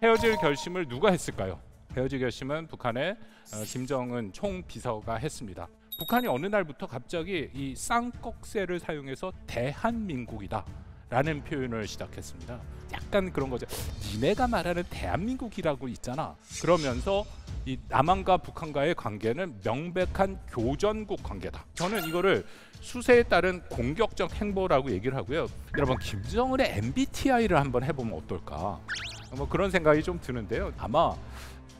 헤어질 결심을 누가 했을까요? 헤어질 결심은 북한의 김정은 총비서가 했습니다. 북한이 어느 날부터 갑자기 이 쌍꺽쇠를 사용해서 대한민국이다 라는 표현을 시작했습니다. 약간 그런 거죠. 니네가 말하는 대한민국이라고 있잖아. 그러면서 이 남한과 북한과의 관계는 명백한 교전국 관계다. 저는 이거를 수세에 따른 공격적 행보라고 얘기를 하고요. 여러분, 김정은의 MBTI를 한번 해보면 어떨까? 뭐 그런 생각이 좀 드는데요. 아마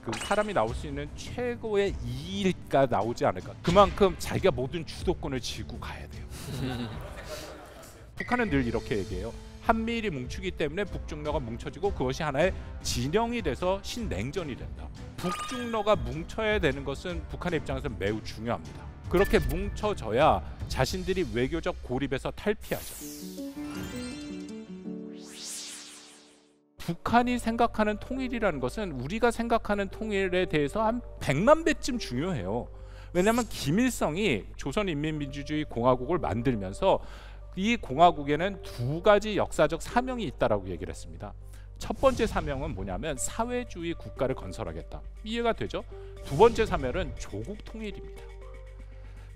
그 사람이 나올 수 있는 최고의 2위가 나오지 않을까. 그만큼 자기가 모든 주도권을 쥐고 가야 돼요. 북한은 늘 이렇게 얘기해요. 한미일이 뭉치기 때문에 북중러가 뭉쳐지고 그것이 하나의 진영이 돼서 신냉전이 된다. 북중러가 뭉쳐야 되는 것은 북한의 입장에서 매우 중요합니다. 그렇게 뭉쳐져야 자신들이 외교적 고립에서 탈피하죠. 북한이 생각하는 통일이라는 것은 우리가 생각하는 통일에 대해서 한 100만 배쯤 중요해요. 왜냐하면 김일성이 조선인민민주주의 공화국을 만들면서 이 공화국에는 두 가지 역사적 사명이 있다라고 얘기를 했습니다. 첫 번째 사명은 뭐냐면 사회주의 국가를 건설하겠다. 이해가 되죠? 두 번째 사명은 조국 통일입니다.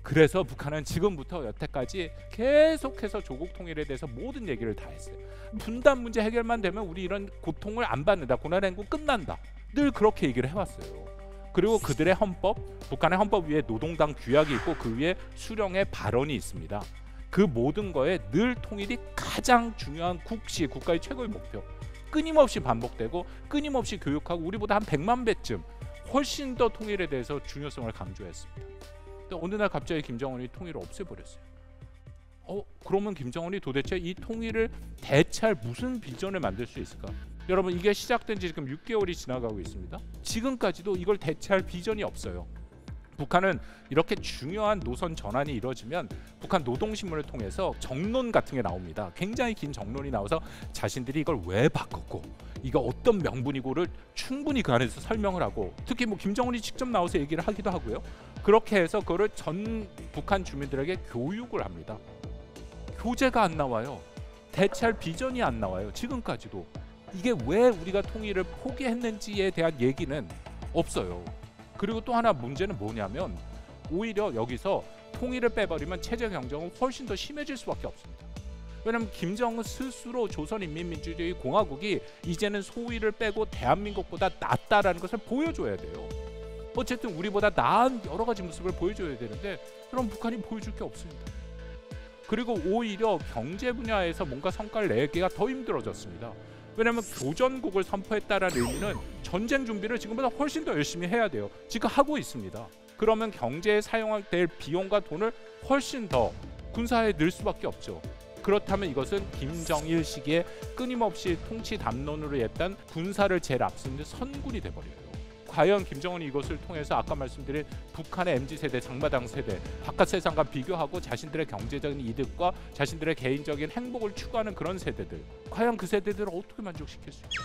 그래서 북한은 지금부터 여태까지 계속해서 조국 통일에 대해서 모든 얘기를 다 했어요. 분단 문제 해결만 되면 우리 이런 고통을 안 받는다. 고난행군 끝난다. 늘 그렇게 얘기를 해왔어요. 그리고 그들의 헌법, 북한의 헌법 위에 노동당 규약이 있고 그 위에 수령의 발언이 있습니다. 그 모든 거에 늘 통일이 가장 중요한 국시, 국가의 최고의 목표. 끊임없이 반복되고 끊임없이 교육하고 우리보다 한 100만 배쯤 훨씬 더 통일에 대해서 중요성을 강조했습니다. 근데 어느 날 갑자기 김정은이 통일을 없애버렸어요. 그러면 김정은이 도대체 이 통일을 대체할 무슨 비전을 만들 수 있을까? 여러분, 이게 시작된 지 지금 6개월이 지나가고 있습니다. 지금까지도 이걸 대체할 비전이 없어요. 북한은 이렇게 중요한 노선 전환이 이루어지면 북한 노동신문을 통해서 정론 같은 게 나옵니다. 굉장히 긴 정론이 나와서 자신들이 이걸 왜 바꿨고 이거 어떤 명분이고를 충분히 그 안에서 설명을 하고, 특히 뭐 김정은이 직접 나와서 얘기를 하기도 하고요. 그렇게 해서 그거를 전 북한 주민들에게 교육을 합니다. 교재가 안 나와요. 대체할 비전이 안 나와요. 지금까지도. 이게 왜 우리가 통일을 포기했는지에 대한 얘기는 없어요. 그리고 또 하나 문제는 뭐냐면 오히려 여기서 통일을 빼버리면 체제 경쟁은 훨씬 더 심해질 수밖에 없습니다. 왜냐하면 김정은 스스로 조선인민민주주의 공화국이 이제는 소위를 빼고 대한민국보다 낫다라는 것을 보여줘야 돼요. 어쨌든 우리보다 나은 여러 가지 모습을 보여줘야 되는데 그럼 북한이 보여줄 게 없습니다. 그리고 오히려 경제 분야에서 뭔가 성과를 내기가 더 힘들어졌습니다. 왜냐하면 교전국을 선포했다라는 의미는 전쟁 준비를 지금보다 훨씬 더 열심히 해야 돼요. 지금 하고 있습니다. 그러면 경제에 사용될 비용과 돈을 훨씬 더 군사에 넣을 수밖에 없죠. 그렇다면 이것은 김정일 시기에 끊임없이 통치 담론으로 했던 군사를 제일 앞서는 선군이 돼버려요. 과연 김정은이 이것을 통해서 아까 말씀드린 북한의 MZ세대, 장마당 세대, 바깥 세상과 비교하고 자신들의 경제적인 이득과 자신들의 개인적인 행복을 추구하는 그런 세대들, 과연 그 세대들을 어떻게 만족시킬 수 있습니까?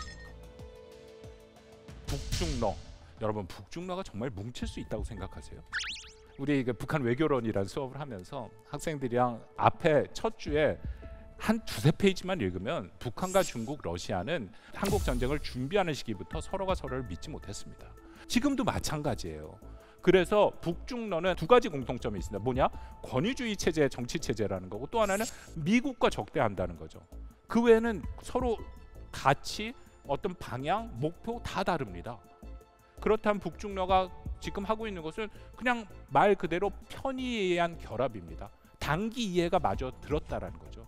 북중러, 여러분, 북중러가 정말 뭉칠 수 있다고 생각하세요? 우리 북한 외교론이라는 수업을 하면서 학생들이랑 앞에 첫 주에 한 두세 페이지만 읽으면 북한과 중국, 러시아는 한국 전쟁을 준비하는 시기부터 서로가 서로를 믿지 못했습니다. 지금도 마찬가지예요. 그래서 북중러는 두 가지 공통점이 있습니다. 뭐냐? 권위주의 체제, 정치 체제라는 거고, 또 하나는 미국과 적대한다는 거죠. 그 외에는 서로 가치, 어떤 방향, 목표 다 다릅니다. 그렇다면 북중러가 지금 하고 있는 것은 그냥 말 그대로 편의에 의한 결합입니다. 단기 이해가 마저 들었다라는 거죠.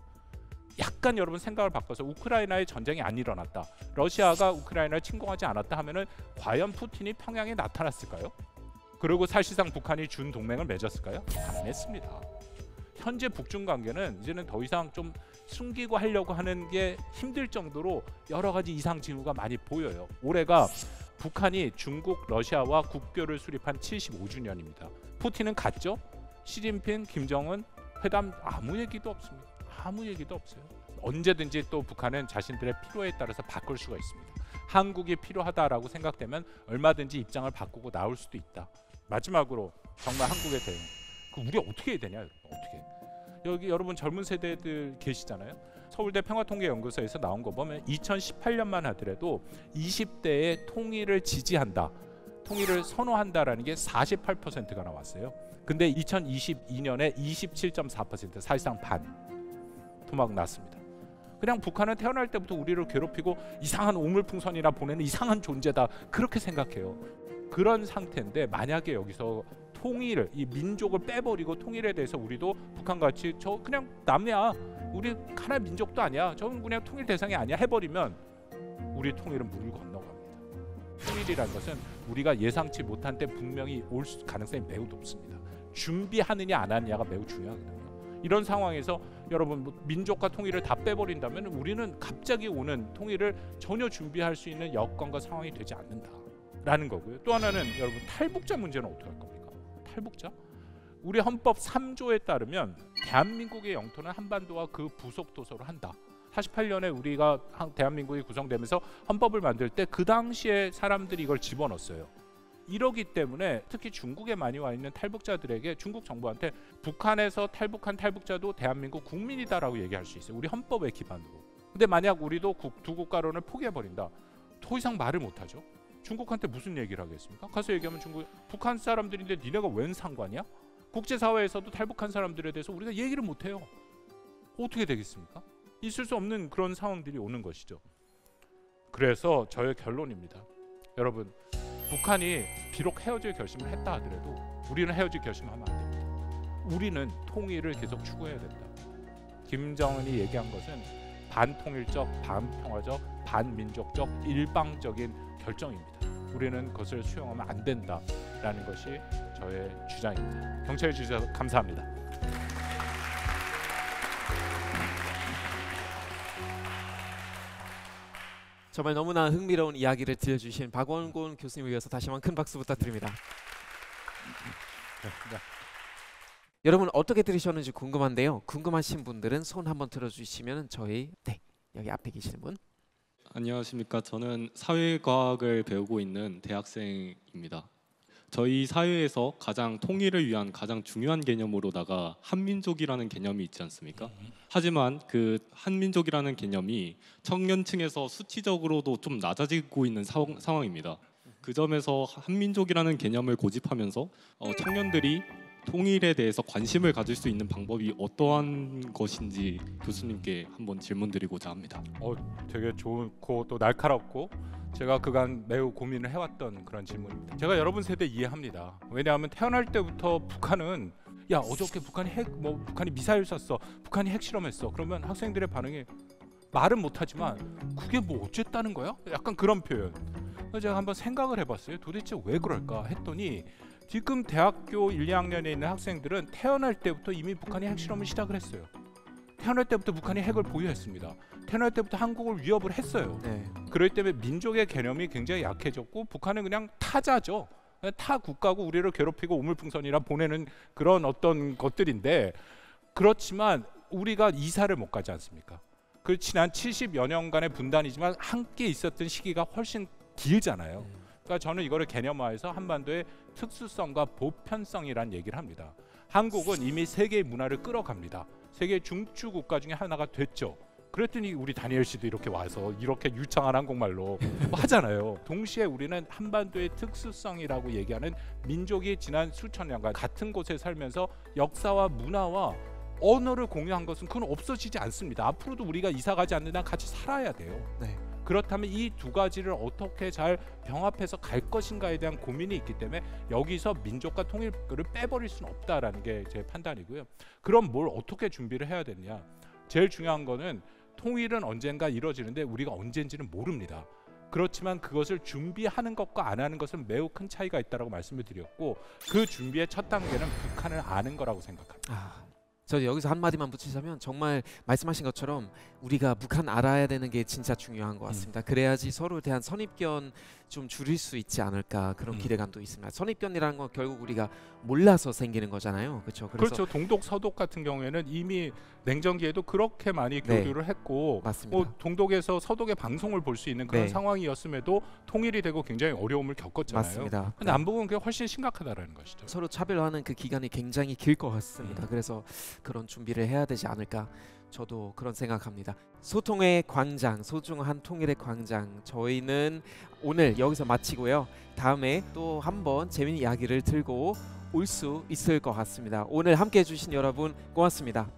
약간 여러분 생각을 바꿔서 우크라이나에 전쟁이 안 일어났다, 러시아가 우크라이나를 침공하지 않았다 하면은 과연 푸틴이 평양에 나타났을까요? 그리고 사실상 북한이 준 동맹을 맺었을까요? 안 맺습니다. 현재 북중 관계는 이제는 더 이상 좀 숨기고 하려고 하는 게 힘들 정도로 여러 가지 이상 징후가 많이 보여요. 올해가 북한이 중국, 러시아와 국교를 수립한 75주년입니다. 푸틴은 갔죠? 시진핑, 김정은 회담 아무 얘기도 없습니다. 아무 얘기도 없어요. 언제든지 또 북한은 자신들의 필요에 따라서 바꿀 수가 있습니다. 한국이 필요하다라고 생각되면 얼마든지 입장을 바꾸고 나올 수도 있다. 마지막으로 정말 한국의 대응, 우리 어떻게 해야 되냐? 어떻게? 여기 여러분 젊은 세대들 계시잖아요. 서울대 평화통계연구소에서 나온 거 보면 2018년만 하더라도 20대의 통일을 지지한다, 통일을 선호한다라는 게 48%가 나왔어요. 근데 2022년에 27.4%, 사실상 반 토막 났습니다. 그냥 북한은 태어날 때부터 우리를 괴롭히고 이상한 오물풍선이나 보내는 이상한 존재다, 그렇게 생각해요. 그런 상태인데 만약에 여기서 통일, 이 민족을 빼버리고 통일에 대해서 우리도 북한같이 저 그냥 남이야, 우리 하나의 민족도 아니야, 저는 그냥 통일 대상이 아니야 해버리면 우리 통일은 물을 건너갑니다. 통일이라는 것은 우리가 예상치 못한 때 분명히 올 가능성이 매우 높습니다. 준비하느냐 안 하느냐가 매우 중요하거든요. 이런 상황에서 여러분 민족과 통일을 다 빼버린다면 우리는 갑자기 오는 통일을 전혀 준비할 수 있는 여건과 상황이 되지 않는다라는 거고요. 또 하나는 여러분 탈북자 문제는 어떻게 할 겁니까? 탈북자? 우리 헌법 3조에 따르면 대한민국의 영토는 한반도와 그 부속 도서로 한다. 48년에 우리가 대한민국이 구성되면서 헌법을 만들 때 그 당시에 사람들이 이걸 집어넣었어요. 이러기 때문에 특히 중국에 많이 와 있는 탈북자들에게 중국 정부한테 북한에서 탈북한 탈북자도 대한민국 국민이다라고 얘기할 수 있어요. 우리 헌법의 기반으로. 근데 만약 우리도 두 국가론을 포기해버린다, 더 이상 말을 못하죠. 중국한테 무슨 얘기를 하겠습니까? 가서 얘기하면 중국, 북한 사람들인데 니네가 웬 상관이야? 국제사회에서도 탈북한 사람들에 대해서 우리가 얘기를 못해요. 어떻게 되겠습니까? 있을 수 없는 그런 상황들이 오는 것이죠. 그래서 저의 결론입니다. 여러분, 북한이 비록 헤어질 결심을 했다 하더라도 우리는 헤어질 결심하면 안 됩니다. 우리는 통일을 계속 추구해야 된다. 김정은이 얘기한 것은 반통일적, 반평화적, 반민족적, 일방적인 결정입니다. 우리는 그것을 수용하면 안 된다라는 것이 저의 주장입니다. 경청해 주셔서 감사합니다. 정말 너무나 흥미로운 이야기를 들려주신 박원곤 교수님을 위해서 다시 한번 큰 박수 부탁드립니다. 네. 여러분 어떻게 들으셨는지 궁금한데요. 궁금하신 분들은 손 한번 들어주시면 저희 여기 앞에 계시는 분. 안녕하십니까. 저는 사회과학을 배우고 있는 대학생입니다. 저희 사회에서 가장 통일을 위한 가장 중요한 개념으로다가 한민족이라는 개념이 있지 않습니까? 하지만 그 한민족이라는 개념이 청년층에서 수치적으로도 좀 낮아지고 있는 상황입니다. 그 점에서 한민족이라는 개념을 고집하면서 청년들이 통일에 대해서 관심을 가질 수 있는 방법이 어떠한 것인지 교수님께 한번 질문드리고자 합니다. 되게 좋고 또 날카롭고 제가 그간 매우 고민을 해왔던 그런 질문입니다. 제가 여러분 세대 이해합니다. 왜냐하면 태어날 때부터 북한은 야 어저께 북한이 북한이 미사일 쐈어, 북한이 핵실험했어. 그러면 학생들의 반응이 말은 못하지만 그게 뭐 어쨌다는 거야? 약간 그런 표현. 그래서 제가 한번 생각을 해봤어요. 도대체 왜 그럴까 했더니 지금 대학교 1, 2학년에 있는 학생들은 태어날 때부터 이미 북한이 핵실험을 시작을 했어요. 태어날 때부터 북한이 핵을 보유했습니다. 태어날 때부터 한국을 위협을 했어요. 그렇기 때문에 민족의 개념이 굉장히 약해졌고 북한은 그냥 타자죠. 타 국가고 우리를 괴롭히고 우물풍선이라 보내는 그런 어떤 것들인데, 그렇지만 우리가 이사를 못 가지 않습니까? 그 지난 70여 년간의 분단이지만 함께 있었던 시기가 훨씬 길잖아요. 그러니까 저는 이거를 개념화해서 한반도의 특수성과 보편성이라는 얘기를 합니다. 한국은 이미 세계의 문화를 끌어갑니다. 세계 중추 국가 중에 하나가 됐죠. 그랬더니 우리 다니엘 씨도 이렇게 와서 이렇게 유창한 한국말로 하잖아요. 동시에 우리는 한반도의 특수성이라고 얘기하는 민족이 지난 수천 년간 같은 곳에 살면서 역사와 문화와 언어를 공유한 것은 그건 없어지지 않습니다. 앞으로도 우리가 이사 가지 않는 한 같이 살아야 돼요. 그렇다면 이 두 가지를 어떻게 잘 병합해서 갈 것인가에 대한 고민이 있기 때문에 여기서 민족과 통일을 빼버릴 수는 없다라는 게 제 판단이고요. 그럼 뭘 어떻게 준비를 해야 되느냐? 제일 중요한 거는 통일은 언젠가 이루어지는데 우리가 언젠지는 모릅니다. 그렇지만 그것을 준비하는 것과 안 하는 것은 매우 큰 차이가 있다고 말씀을 드렸고, 그 준비의 첫 단계는 북한을 아는 거라고 생각합니다. 저 여기서 한마디만 붙이자면 정말 말씀하신 것처럼 우리가 북한 알아야 되는 게 진짜 중요한 것 같습니다. 그래야지 서로에 대한 선입견 좀 줄일 수 있지 않을까, 그런 기대감도 있습니다. 선입견이라는 건 결국 우리가 몰라서 생기는 거잖아요. 그렇죠? 그렇죠. 동독 서독 같은 경우에는 이미 냉전기에도 그렇게 많이 교류를 했고, 동독에서 서독의 방송을 볼 수 있는 그런 상황이었음에도 통일이 되고 굉장히 어려움을 겪었잖아요. 맞습니다. 근데 남북은 그게 훨씬 심각하다라는 것이죠. 서로 차별화하는 그 기간이 굉장히 길 것 같습니다. 그래서 그런 준비를 해야 되지 않을까. 저도 그런 생각합니다. 소통의 광장, 소중한 통일의 광장. 저희는 오늘 여기서 마치고요. 다음에 또 한번 재미있는 이야기를 들고 올 수 있을 것 같습니다. 오늘 함께 해주신 여러분 고맙습니다.